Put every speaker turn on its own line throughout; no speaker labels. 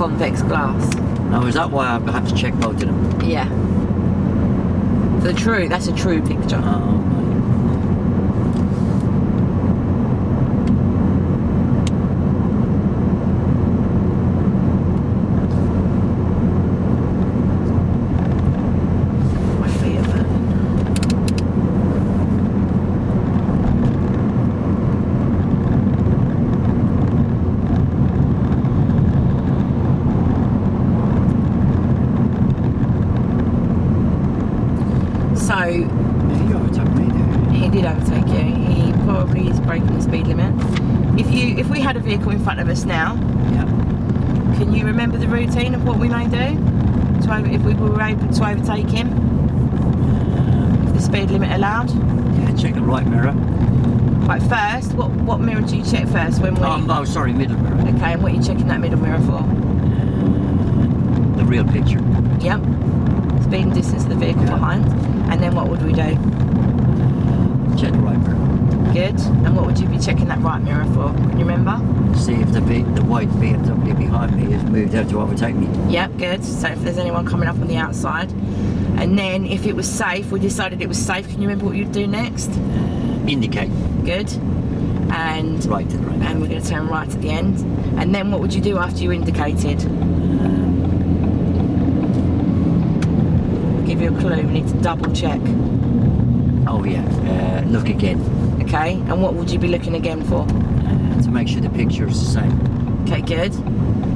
convex glass.
Now, is that why I have to check both of them?
Yeah. That's a true picture.
Oh.
If we had a vehicle in front of us now,
yeah.
Can you remember the routine of what we may do if we were able to overtake him? If the speed limit allowed?
Yeah, check the right mirror.
Right, first, what mirror do you check first when we?
Oh, sorry, middle mirror.
Okay, and what are you checking that middle mirror for?
The real picture.
Yep. Speed and distance of the vehicle behind. And then what would we do?
Check the right mirror.
Good. And what would you be checking that right mirror for? Can you remember?
See if the white BMW behind me has moved out to overtake me.
Yep, good. So if there's anyone coming up on the outside. And then if it was safe, we decided it was safe. Can you remember what you'd do next?
Indicate.
Good. And
right to the right.
And we're going to turn right at the end. And then what would you do after you indicated? I'll give you a clue. We need to double check.
Oh yeah. Look again.
Okay, and what would you be looking again for?
To make sure the picture is the same.
Okay, good.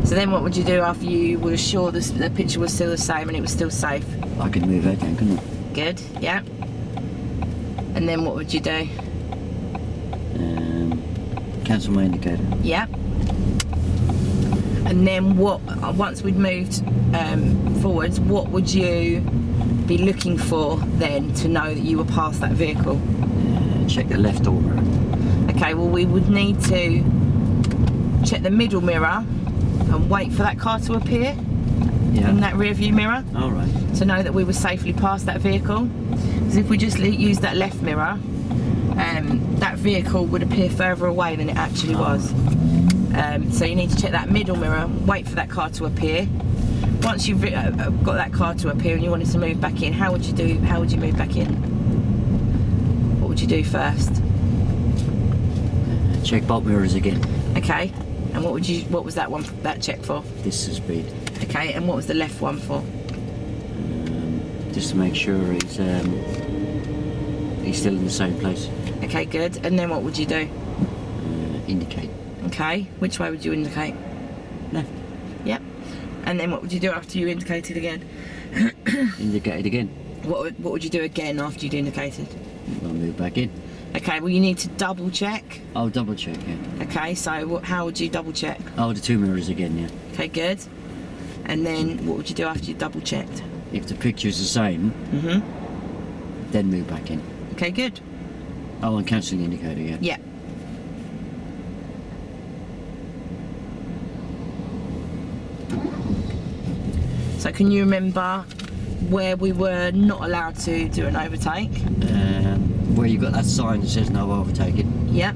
So then what would you do after you were sure the picture was still the same and it was still safe?
I could move out then, couldn't I?
Good, yeah. And then what would you do?
Cancel my indicator.
Yeah. And then once we'd moved forwards, what would you be looking for then to know that you were past that vehicle?
Check the left door mirror.
Okay, well we would need to check the middle mirror and wait for that car to appear in that rear view mirror.
All right.
To know that we were safely past that vehicle. Because if we just use that left mirror, that vehicle would appear further away than it actually was. So you need to check that middle mirror, wait for that car to appear. Once you've got that car to appear and you wanted to move back in, how would you move back in? What would you do first?
Check both mirrors again.
Okay. And what was that check for?
This is speed.
Okay, and what was the left one for?
Just to make sure he's still in the same place.
Okay, good. And then what would you do?
Indicate.
Okay. Which way would you indicate?
Left.
Yep. And then what would you do after you indicated again?
Indicated again.
What would you do again after you'd indicated?
I'll move back in.
Okay, well you need to double check.
I'll double check, yeah.
Okay, so how would you double check?
Oh, the two mirrors again, yeah.
Okay, good. And then what would you do after you double checked?
If the picture's the same, then move back in.
Okay, good.
Oh, and cancel the indicator, yeah.
Yeah. So can you remember where we were not allowed to do an overtake?
Where you got that sign that says no overtaking.
Yep.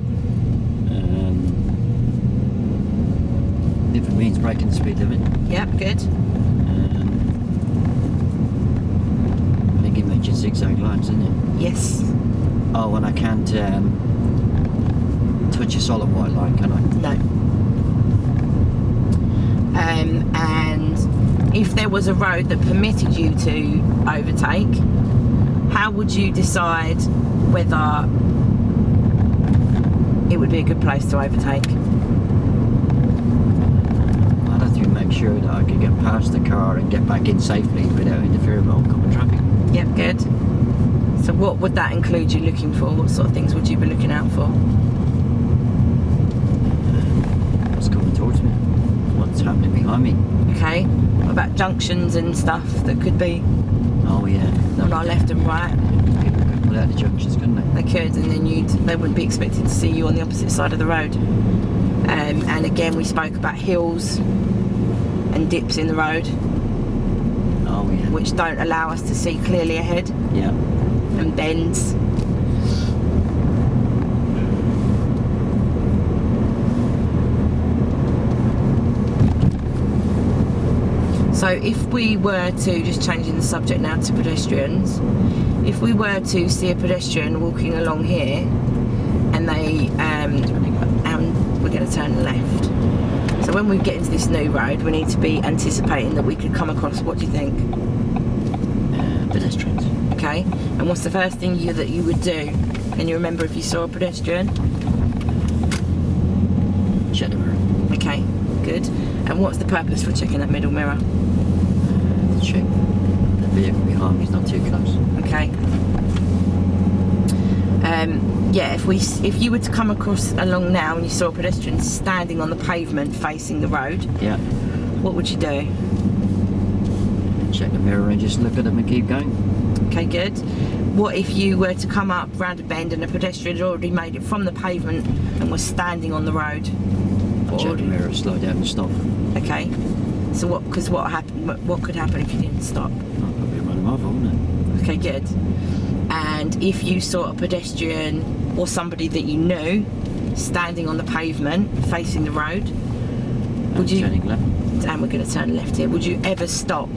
If it means breaking the speed limit.
Yep, good.
I think it mentioned zigzag lines, didn't it?
Yes.
Oh, and I can't touch a solid white line, can I?
No. And if there was a road that permitted you to overtake, how would you decide whether it would be a good place to overtake?
I'd have to make sure that I could get past the car and get back in safely without interfering with oncoming traffic.
Yep, good. So what would that include you looking for? What sort of things would you be looking out for?
What's coming towards me? What's happening behind me?
Okay. What about junctions and stuff that could be
Oh yeah.
on our left and right?
People could pull out the junctions, couldn't they?
They could, and then they wouldn't be expected to see you on the opposite side of the road. And again, we spoke about hills and dips in the road.
Oh yeah.
Which don't allow us to see clearly ahead.
Yeah.
And bends. So if we were to, just changing the subject now to pedestrians, if we were to see a pedestrian walking along here and they, and we're going to turn left. So when we get into this new road, we need to be anticipating that we could come across, what do you think?
Pedestrians.
Okay, and what's the first thing that you would do? Can you remember if you saw a pedestrian?
Check the mirror.
Okay, good. And what's the purpose for checking that middle mirror?
To check the vehicle behind me is not too close.
Okay. Yeah, if you were to come across along now and you saw a pedestrian standing on the pavement facing the road,
Yeah.
what would you do?
Check the mirror and just look at them and keep going.
Okay, good. What if you were to come up round a bend and a pedestrian had already made it from the pavement and was standing on the road?
Check the mirror, slow down and stop.
Okay. So what could happen if you didn't stop?
I'll probably run them over, wouldn't
Okay, good. And if you saw a pedestrian or somebody that you knew standing on the pavement facing the road,
it?
would you?
Turning left.
And we're going to turn left here. Would you ever stop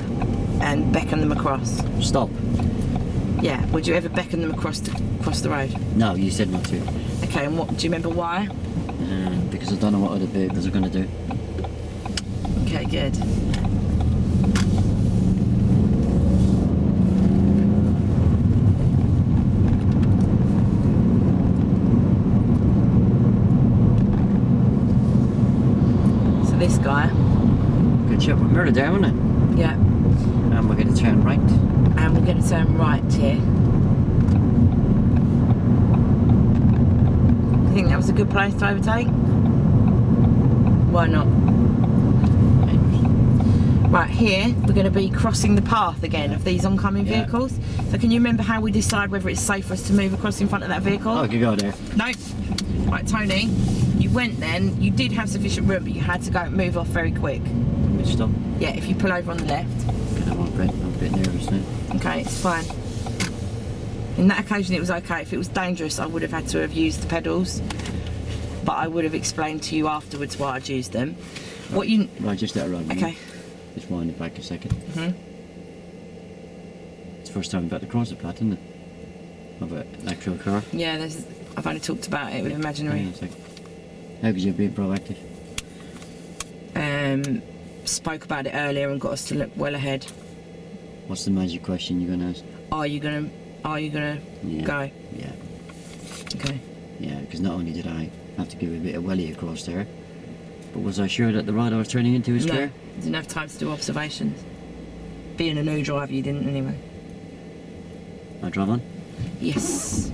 and beckon them across?
Stop.
Yeah. Would you ever beckon them across the road?
No, you said not to.
Okay. And what? Do you remember why?
Because I don't know what other vehicles are going to do.
Okay. Good. So this guy.
Good shot with mirror down, isn't it?
Yeah.
And we're going to turn right.
And we're going to turn right here. You think that was a good place to overtake? Why not? Right, here we're going to be crossing the path again of these oncoming vehicles. So can you remember how we decide whether it's safe for us to move across in front of that vehicle?
Oh, I could go there.
No. Right, Tony, you went then, you did have sufficient room, but you had to go move off very quick.
Which stop?
Yeah, if you pull over on the left.
I'm a bit nervous now.
Okay, it's fine. In that occasion it was okay. If it was dangerous I would have had to have used the pedals, but I would have explained to you afterwards why I'd used them.
Right.
What you...
Right, just that road.
Okay.
Just wind it back a second.
Mhm.
It's the first time we've had to cross the plat, isn't it? Of an actual car.
Yeah, I've only talked about it with imaginary.
Hang on a second. How could you be proactive?
Spoke about it earlier and got us to look well ahead.
What's the magic question you're going to ask?
Are you gonna
Yeah.
go?
Yeah.
Okay.
Yeah, because not only did I have to give a bit of welly across there, but was I sure that the ride I was turning into was
No,
clear?
didn't have time to do observations. Being a new driver, you didn't anyway.
I drive on?
Yes.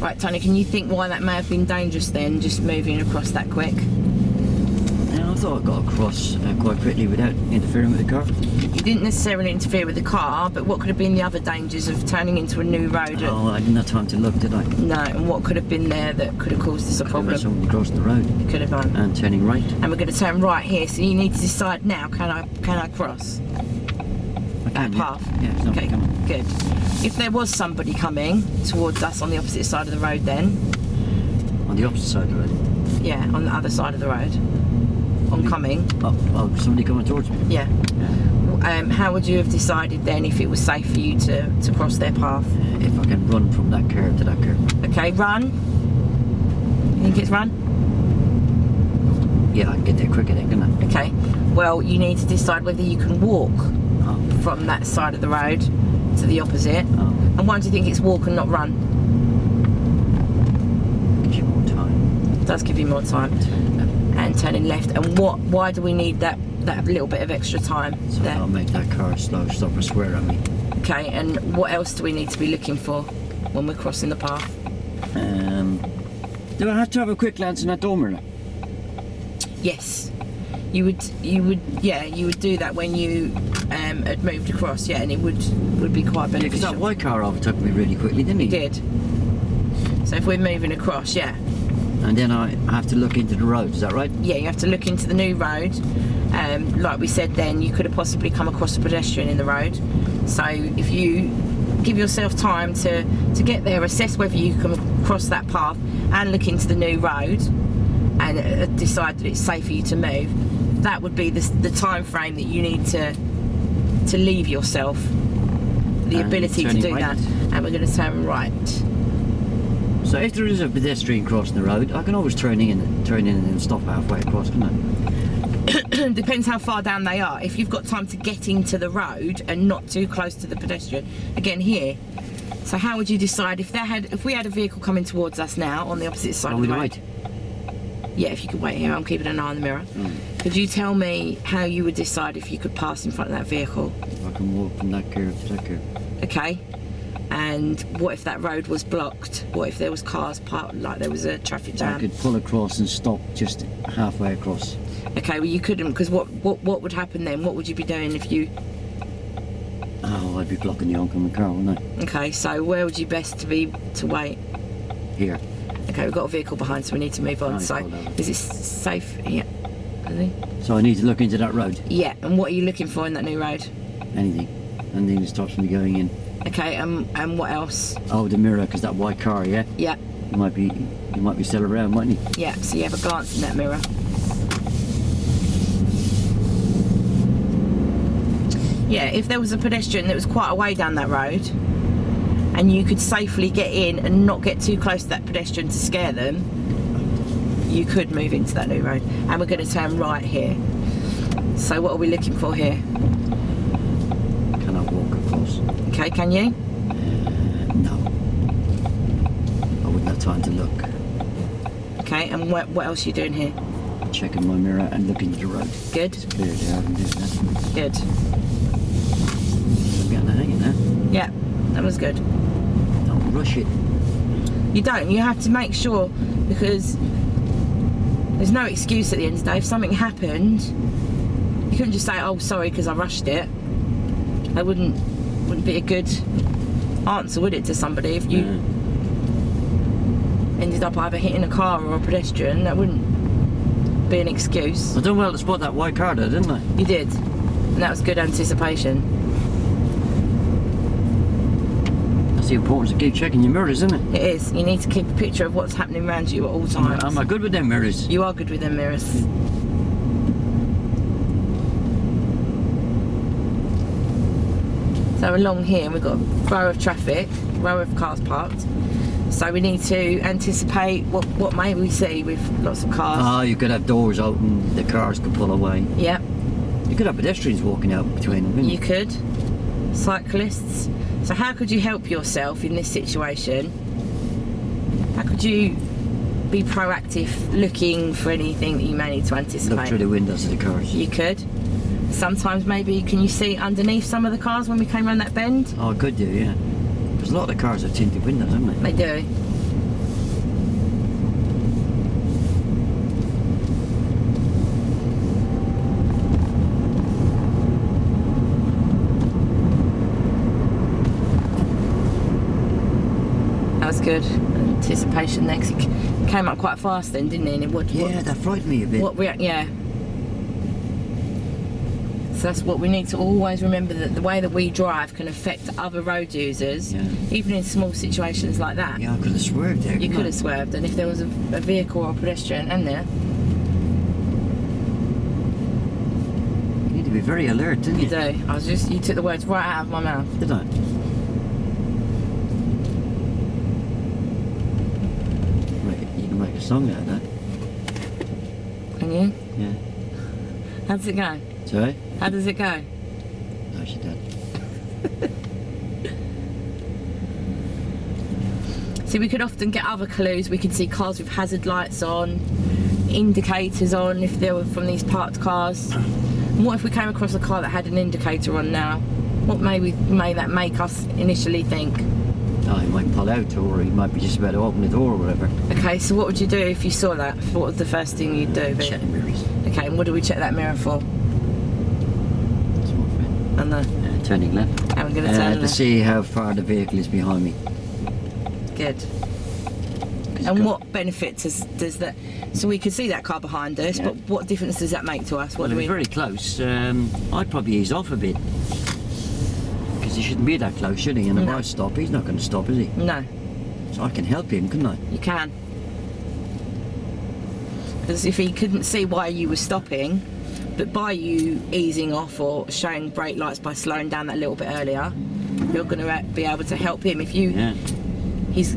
Right, Tony, can you think why that may have been dangerous then, just moving across that quick?
Yeah, I thought I got across quite quickly without interfering with the car.
You didn't necessarily interfere with the car, but what could have been the other dangers of turning into a new road?
Oh, I didn't have time to look, did I?
No, and what could have been there that could have caused us a problem?
Someone across the road.
You could have done.
And turning right.
And we're going to turn right here, so you need to decide now, can I cross
I
that
can, yeah.
path?
Yeah, it's not
Okay,
coming.
good. If there was somebody coming towards us on the opposite side of the road then,
On the opposite side of the road.
yeah, on the other side of the road, oncoming,
Oh, somebody coming towards me.
yeah. How would you have decided then if it was safe for you to cross their path?
If I can run from that curve to that curve.
Okay, run. You think it's run?
Yeah, I can get there quicker then, can I?
Okay. Well, you need to decide whether you can walk
Oh.
from that side of the road to the opposite.
Oh.
And why do you think it's walk and not run?
Gives you more time.
It does give you more time. And turning left. And why do we need that little bit of extra time
So
there?
I'll make that car slow, stop or square on me.
Okay, and what else do we need to be looking for when we're crossing the path?
Do I have to have a quick glance in that door mirror?
Yes. You would do that when you had moved across, yeah, and it would be quite
Yeah, because
beneficial.
that white car overtook me really quickly, didn't he?
It did. So if we're moving across, yeah.
And then I have to look into the road, is that right?
Yeah, you have to look into the new road. Like we said then, you could have possibly come across a pedestrian in the road. So if you give yourself time to get there, assess whether you can cross that path, and look into the new road and decide that it's safe for you to move, that would be the time frame that you need to leave yourself the ability to do
right.
that. And we're going to turn right.
So if there is a pedestrian crossing the road, I can always turn in and stop halfway across, can't I?
Depends how far down they are. If you've got time to get into the road and not too close to the pedestrian, again here. So how would you decide if we had a vehicle coming towards us now on the opposite side of the road?
Wait.
Yeah, if you could wait here, I'm keeping an eye on the mirror. Could you tell me how you would decide if you could pass in front of that vehicle?
I can walk from that curve to that curve.
Okay. And what if that road was blocked? What if there was cars parked, like there was a traffic jam?
I could pull across and stop just halfway across.
Okay, well you couldn't, because what would happen then? What would you be doing if you...
Oh, I'd be blocking the oncoming car, wouldn't I?
Okay, so where would you best to wait?
Here.
Okay, we've got a vehicle behind, so we need to move on.
Right,
So,
hold on.
is it safe? Yeah.
So I need to look into that road.
Yeah, and what are you looking for in that new road?
Anything that stops me going in.
Okay, and what else?
Oh, the mirror, because that white car, yeah?
Yeah,
He might be still around, mightn't he?
yeah, so you have a glance in that mirror. Yeah, if there was a pedestrian that was quite a way down that road and you could safely get in and not get too close to that pedestrian to scare them, you could move into that new road. And we're going to turn right here. So what are we looking for here?
Can I walk across?
Okay, can you?
No. I wouldn't have time to look.
Okay, and what else are you doing here?
Checking my mirror and looking at the road.
Good,
It's clear there, I can do that.
good.
I'm getting the hang of that.
Yeah, that was good.
Don't rush it.
You don't, you have to make sure, because there's no excuse at the end of the day. If something happened, you couldn't just say, oh sorry because I rushed it. That wouldn't be a good answer, would it, to somebody? If you ended up either hitting a car or a pedestrian, that wouldn't be an excuse.
I done well to spot that white car there, didn't I?
You did, and that was good anticipation.
That's the importance of keep checking your mirrors, isn't it?
It is. You need to keep a picture of what's happening around you at all times.
Am I good with them mirrors?
You are good with them mirrors. So along here we've got a row of traffic, row of cars parked. So we need to anticipate what may we see with lots of cars.
Oh, you could have doors open, the cars could pull away.
Yep,
You could have pedestrians walking out between them, couldn't
you could. Cyclists. So how could you help yourself in this situation? How could you be proactive, looking for anything that you may need to anticipate?
Look through the windows of the cars.
You could. Sometimes maybe, can you see underneath some of the cars when we came around that bend?
Oh, I could do, yeah. Because a lot of the cars have tinted windows, haven't they?
They do. That was good. Anticipation there, 'cause it came up quite fast then, didn't it? And
Yeah, that frightened me a bit.
yeah. So that's what we need to always remember, that the way that we drive can affect other road users,
Yeah.
even in small situations like that.
Yeah, I could have swerved there.
You
couldn't
could
I?
have swerved, and if there was a vehicle or a pedestrian in there,
You need to be very alert, didn't
you
you?
do. You took the words right out of my mouth.
Did I? You can make a song out of that.
Can you?
Yeah.
How does it go?
Sorry?
How does it go?
No, she did.
See, we could often get other clues. We could see cars with hazard lights on, indicators on if they were from these parked cars. And what if we came across a car that had an indicator on now? What may that make us initially think?
Oh, he might pull out, or he might be just about to open the door or whatever.
Okay, so what would you do if you saw that? What was the first thing you'd do?
Check the mirrors.
Okay, and what do we check that mirror for?
That's my friend.
I know.
Turning left.
And we're going to turn
To
left.
see how far the vehicle is behind me.
Good. And what benefit does that? So we could see that car behind us,
Yeah.
but what difference does that make to us? What
Well,
do
if
we?
it's very close, I'd probably ease off a bit. Because he shouldn't be that close, should he? And if
No.
I stop, he's not going to stop, is he?
No,
So I can help him, couldn't I?
you can. Because if he couldn't see why you were stopping, but by you easing off or showing brake lights by slowing down that little bit earlier, you're going to be able to help him. If you,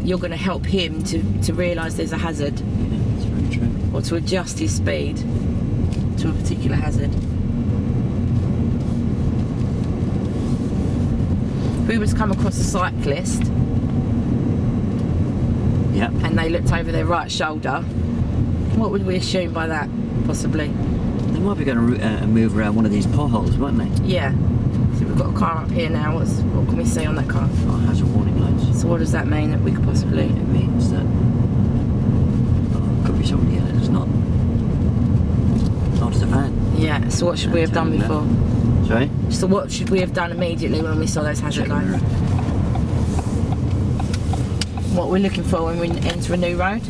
you're going to help him to realise there's a hazard.
Yeah, that's very true.
Or to adjust his speed to a particular hazard. If we were to come across a cyclist and they looked over their right shoulder, what would we assume by that, possibly?
They might be going to move around one of these potholes, won't they?
Yeah. So we've got a car up here now. What can we see on that car?
Oh, it has a warning lights.
So what does that mean that we could possibly...
It means that could be somebody in it that's not it's a van.
Yeah, so what should we have done before?
Sorry?
So what should we have done immediately when we saw those hazard lights? What we're looking for when we enter a new road?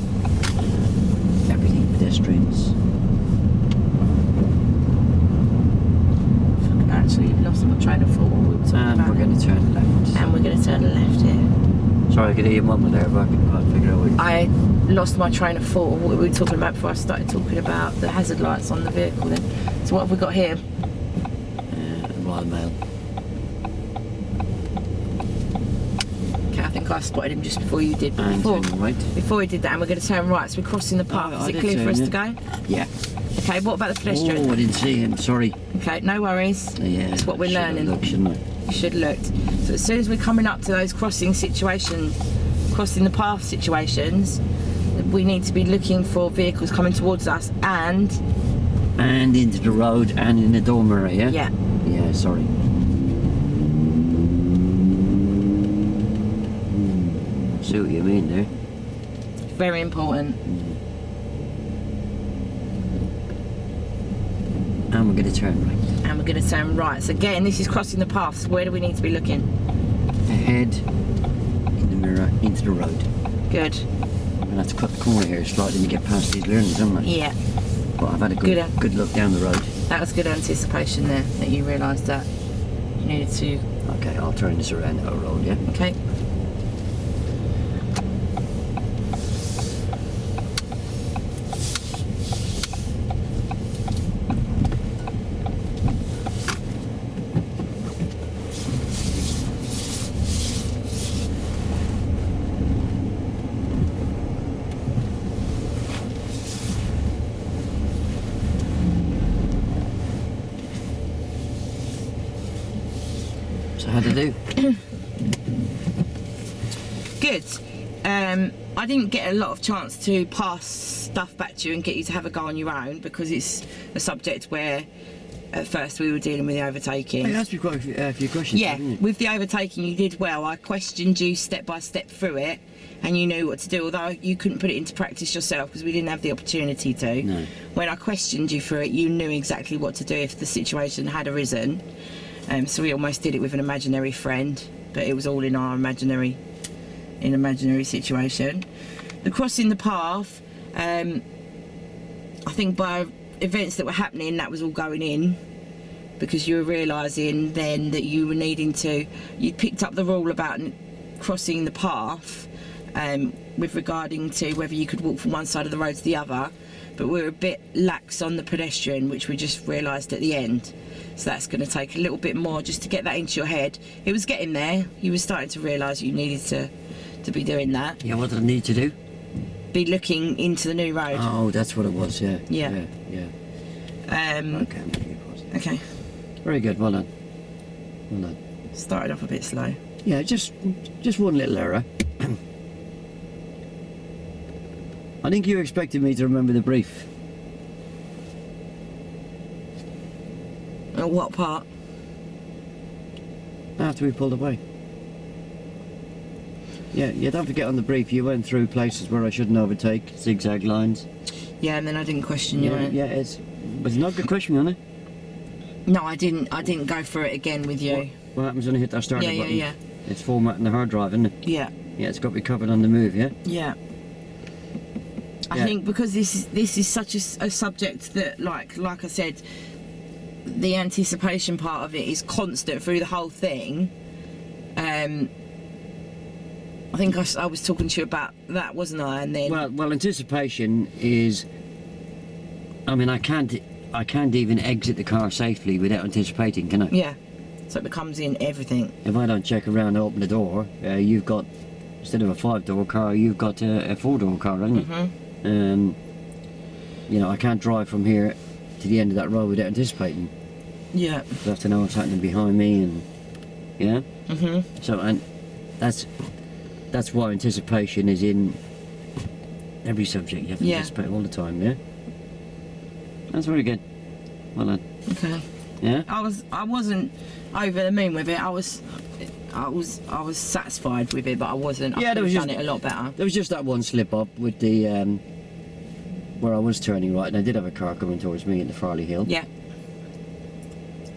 Everything, pedestrians.
Actually, you've lost my train of thought what we were talking about.
And we're going to turn left.
And we're going to turn left here.
Sorry, I could hear your mum there, but I couldn't quite figure out what
I lost my train of thought of what we were talking about before I started talking about the hazard lights on the vehicle then. So what have we got here?
Royal Mail.
Okay, I think I spotted him just before you did.
And turning right.
Before we did that, and we're going to turn right, so we're crossing the path. Is it clear for us to go?
Yeah.
Okay, what about the pedestrian?
Oh, I didn't see him, sorry.
Okay, no worries.
Yeah,
that's what we're learning.
Looked, shouldn't I?
You should look. So as soon as we're coming up to those crossing the path situations, we need to be looking for vehicles coming towards us and
into the road and in the door mirror, yeah?
Yeah.
Yeah, sorry. See what you mean there.
Very important.
And we're going to turn right.
And we're going to turn right. So again, this is crossing the path. So where do we need to be looking?
Ahead, in the mirror, into the road.
Good.
I'm going to have to cut the corner here slightly to get past these learners, haven't I?
Yeah.
But I've had a good look down the road.
That was good anticipation there, that you realised that you needed to...
Okay, I'll turn this around our road, yeah?
Okay.
So how to do?
Good. I didn't get a lot of chance to pass stuff back to you and get you to have a go on your own because it's a subject where at first we were dealing with the overtaking.
You asked me quite a few questions.
Yeah,
didn't you?
with the overtaking you did well. I questioned you step by step through it and you knew what to do, although you couldn't put it into practice yourself because we didn't have the opportunity to.
No.
When I questioned you through it, you knew exactly what to do if the situation had arisen. So we almost did it with an imaginary friend, but it was all in our imaginary situation. The crossing the path, I think by events that were happening, that was all going in because you were realising then that you were needing to, you picked up the rule about crossing the path with regarding to whether you could walk from one side of the road to the other, but we were a bit lax on the pedestrian, which we just realised at the end. So that's going to take a little bit more just to get that into your head. It was getting there. You were starting to realise you needed to be doing that.
Yeah, what did I need to do?
Be looking into the new road.
Oh, that's what it was, yeah.
Yeah.
Okay. Very good, well done. Well done.
Started off a bit slow.
Yeah, just one little error. I think you expected me to remember the brief.
What part?
After we pulled away. Yeah, don't forget on the brief you went through places where I shouldn't overtake, zigzag lines.
Yeah, and then I didn't question you on it.
Yeah, it's not a good question, on it?
No, I didn't go through it again with you.
What happens when I hit that starter button?
Yeah.
It's formatting the hard drive, isn't it?
Yeah.
Yeah, it's got to be covered on the move, yeah?
Yeah. I think because this is such a subject that, like I said, the anticipation part of it is constant through the whole thing. I think I was talking to you about that, wasn't I? And then
well, anticipation is I mean, I can't even exit the car safely without anticipating, can I?
Yeah. So it becomes in everything.
If I don't check around and open the door, you've got, instead of a 5-door car, you've got a 4-door car, haven't you?
Mm-hmm.
You know, I can't drive from here to the end of that road without anticipating.
Yeah.
I have to know what's happening behind me, and yeah.
Mm-hmm.
So, and that's why anticipation is in every subject. You have to anticipate all the time. Yeah. That's very good. Well done.
Okay.
Yeah.
I wasn't over the moon with it. I was satisfied with it, but I wasn't. I could have done it a lot better.
There was just that one slip up with the where I was turning right, and I did have a car coming towards me at the Farley Hill.
Yeah.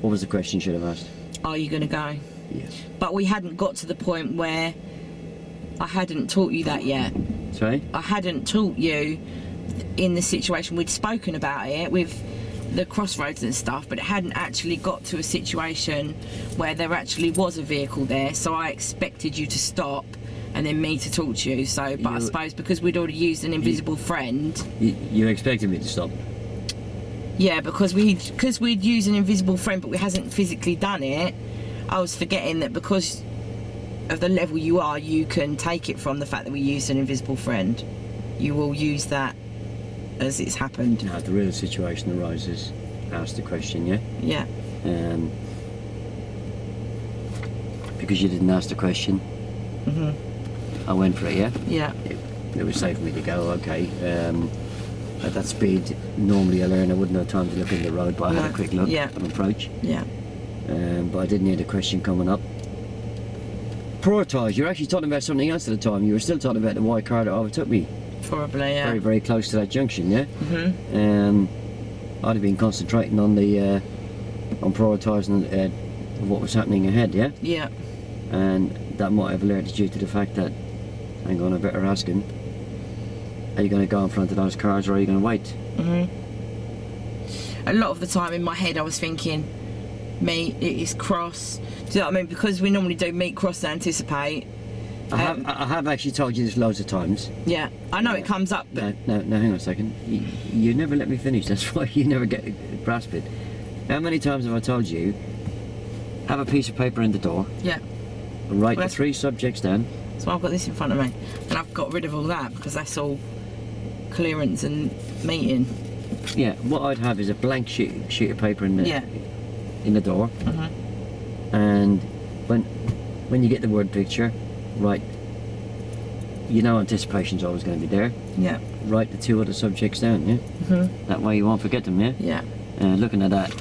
What was the question you should have asked?
Are you going to go?
Yeah.
But we hadn't got to the point where I hadn't taught you that yet.
Sorry?
I hadn't taught you in the situation. We'd spoken about it with the crossroads and stuff, but it hadn't actually got to a situation where there actually was a vehicle there, so I expected you to stop and then me to talk to you. So, but I suppose because we'd already used an invisible friend.
You expected me to stop?
Yeah, because we'd used an invisible friend, but we hasn't physically done it. I was forgetting that because of the level you are, you can take it from the fact that we used an invisible friend. You will use that as it's happened.
Now, if the real situation arises, ask the question, yeah?
Yeah.
Because you didn't ask the question, I went for it, yeah?
Yeah.
It was safe for me to go, okay. At that speed, normally I learn I wouldn't have time to look in the road, but I had a quick look and approach.
Yeah.
But I didn't hear the question coming up. Prioritise, you're actually talking about something else at the time. You were still talking about the white car that overtook me.
Probably, yeah.
Very, very close to that junction, yeah? I'd have been concentrating on the, on prioritising what was happening ahead, yeah?
Yeah.
And that might have alerted you to the fact that, hang on, I better ask him, are you going to go in front of those cars or are you going to wait?
A lot of the time in my head I was thinking, meet, it is cross. Do you know what I mean? Because we normally do meet, cross and anticipate.
I have actually told you this loads of times.
Yeah, I know it comes up. But
No, hang on a second. You never let me finish, that's why you never grasp it. How many times have I told you, have a piece of paper in the door,
yeah.
and write the 3 subjects down.
So I've got this in front of me, and I've got rid of all that because that's all clearance and meeting.
Yeah, what I'd have is a blank sheet of paper in the door, and when you get the word picture, right, you know anticipation's always going to be there.
Yeah.
Write the 2 other subjects down, yeah? That way you won't forget them, yeah?
Yeah.
Looking at that,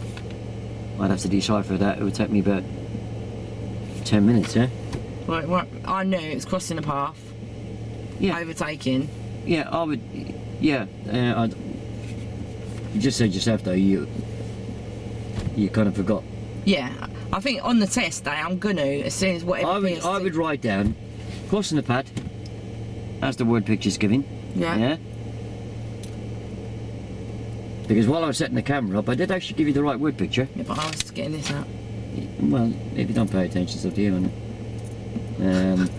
I'd have to decipher that. It would take me about 10 minutes, yeah?
Right, well, I knew it was crossing a path.
Yeah.
Overtaking.
Yeah, I would, yeah. You just said yourself though, you kind of forgot.
Yeah, I think on the test day I'm gonna, as soon as whatever
I would write down, crossing the pad, as the word picture's given.
Yeah.
Yeah? Because while I was setting the camera up, I did actually give you the right word picture.
Yeah, but I was getting this out.
Well, if you don't pay attention, it's up to you, isn't it?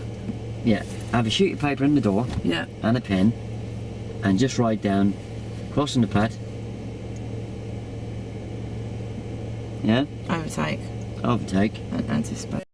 Yeah, have a sheet of paper in the door.
Yeah.
And a pen, and just write down, crossing the pad. Yeah?
Overtake.
Overtake.
And anticipate.